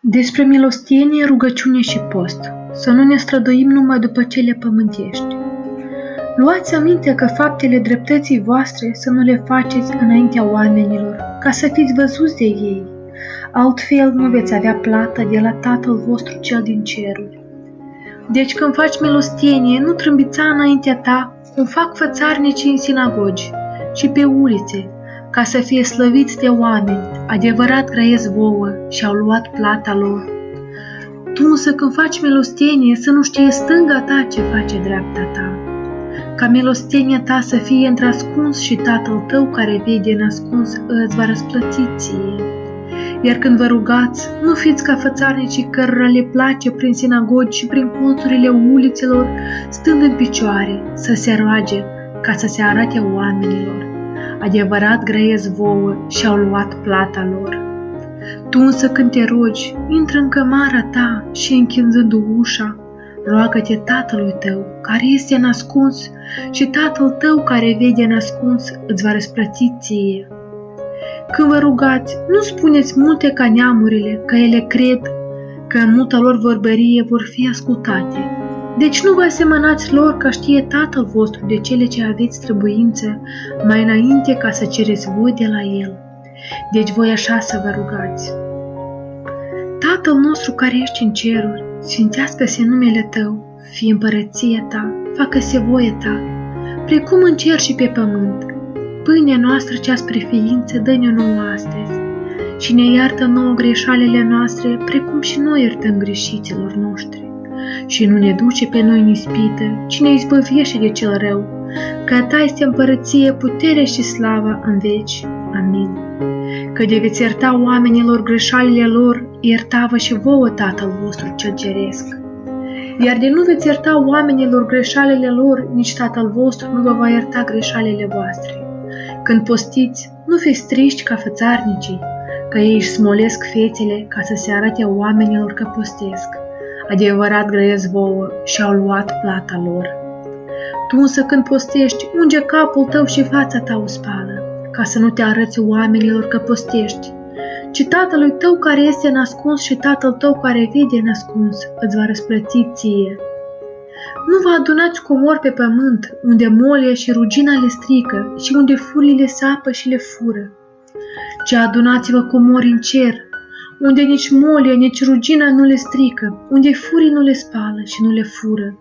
Despre milostenie, rugăciune și post. Să nu ne străduim numai după cele pământești. Luați aminte că faptele dreptății voastre să nu le faceți înaintea oamenilor, ca să fiți văzuți de ei. Altfel nu veți avea plată de la Tatăl vostru cel din ceruri. Deci când faci milostenie, nu trâmbița înaintea ta, cum fac fățarnicii în sinagogi și pe ulițe, ca să fie slăviți de oameni. Adevărat grăiesc vouă și au luat plata lor. Tu însă când faci milostenie, să nu știe stânga ta ce face dreapta ta. Ca milostenia ta să fie întrascuns și Tatăl tău care vede în ascuns îți va răsplăti ție. Iar când vă rugați, nu fiți ca fățarnicii cărora le place prin sinagogi și prin colțurile ulițelor, stând în picioare, să se roage, ca să se arate oamenilor. Adevărat grăiesc vouă și au luat plata lor. Tu însă când te rogi, intră în cămara ta și închinzând ușa, roagă-te Tatălui tău, care este în ascuns, și Tatăl tău care vede în ascuns îți va răsplăti ție. Când vă rugați, nu spuneți multe ca neamurile, că ele cred că în multa lor vorbărie vor fi ascultate. Deci nu vă asemănați lor, că știe Tatăl vostru de cele ce aveți trebuință mai înainte ca să cereți voi de la El. Deci voi așa să vă rugați. Tatăl nostru care ești în ceruri, sfințească-se numele Tău, fie împărăția Ta, facă-se voia Ta, precum în cer și pe pământ. Pâinea noastră cea spre ființă dă-ne nouă astăzi și ne iartă nouă greșalele noastre, precum și noi iertăm greșiților noștri. Și nu ne duce pe noi în ispită, ci ne izbăvește de cel rău, că a Ta este împărăție, putere și slava în veci. Amin. Că de veți ierta oamenilor greșalile lor, ierta-vă și vouă Tatăl vostru cel ceresc. Iar de nu veți ierta oamenilor greșalile lor, nici Tatăl vostru nu vă va ierta greșalile voastre. Când postiți, nu fiți triști ca fățarnicii, că ei își smolesc fețele ca să se arate oamenilor că postesc. Adevărat grăiesc vouă și au luat plata lor. Tu însă când postești, unge capul tău și fața ta o spală, ca să nu te arăți oamenilor că postești, ci Tatălui tău care este în ascuns și Tatăl tău care vede în ascuns îți va răsplăti ție. Nu vă adunați comori pe pământ, unde molia și rugina le strică și unde furile sapă și le fură, ci adunați-vă comori în cer, unde nici molia, nici rugina nu le strică, unde furii nu le spală și nu le fură,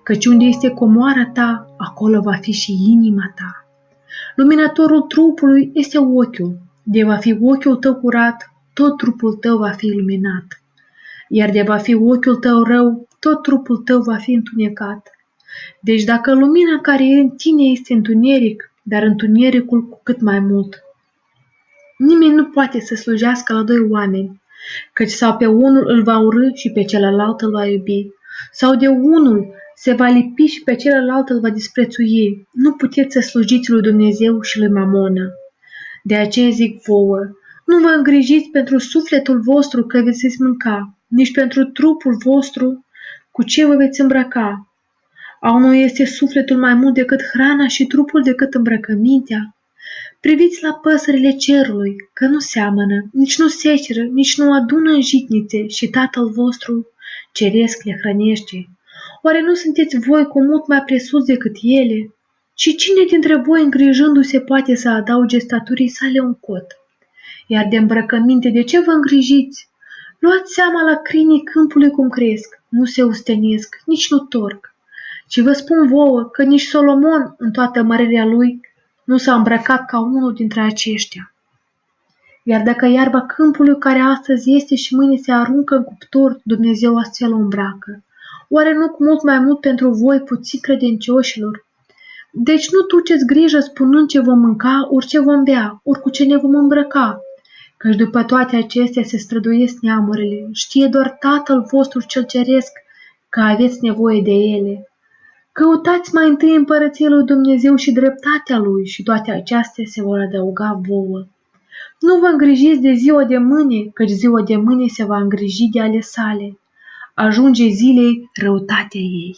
căci unde este comoara ta, acolo va fi și inima ta. Luminătorul trupului este ochiul, de va fi ochiul tău curat, tot trupul tău va fi iluminat, iar de va fi ochiul tău rău, tot trupul tău va fi întunecat. Deci dacă lumina care e în tine este întuneric, dar întunericul cu cât mai mult. Nimeni nu poate să slujească la doi oameni, căci sau pe unul îl va urî și pe celălalt îl va iubi, sau de unul se va lipi și pe celălalt îl va disprețui. Nu puteți să slujiți lui Dumnezeu și lui Mamonă. De aceea zic vouă, nu vă îngrijiți pentru sufletul vostru că veți mânca, nici pentru trupul vostru cu ce vă veți îmbrăca. Au nu este sufletul mai mult decât hrana și trupul decât îmbrăcămintea? Priviți la păsările cerului, că nu seamănă, nici nu seceră, nici nu adună în jitnițe și Tatăl vostru ceresc le hrănește. Oare nu sunteți voi cu mult mai presus decât ele? Și cine dintre voi îngrijându-se poate să adauge staturii sale un cot? Iar de îmbrăcăminte, de ce vă îngrijiți? Luați seama la crinii câmpului cum cresc, nu se ustenesc, nici nu torc. Și vă spun vouă că nici Solomon, în toată mărirea lui, nu s-a îmbrăcat ca unul dintre aceștia. Iar dacă iarba câmpului care astăzi este și mâine se aruncă în cuptor, Dumnezeu astfel o îmbracă. Oare nu cu mult mai mult pentru voi puțin credincioșilor? Deci nu duceți grijă spunând ce vom mânca, ori ce vom bea, ori cu ce ne vom îmbrăca, căci după toate acestea se străduiesc neamurile, știe doar Tatăl vostru cel ceresc că aveți nevoie de ele. Căutați mai întâi împărăția lui Dumnezeu și dreptatea Lui și toate acestea se vor adăuga vouă. Nu vă îngrijiți de ziua de mâine, căci ziua de mâine se va îngriji de ale sale. Ajunge zilei răutatea ei.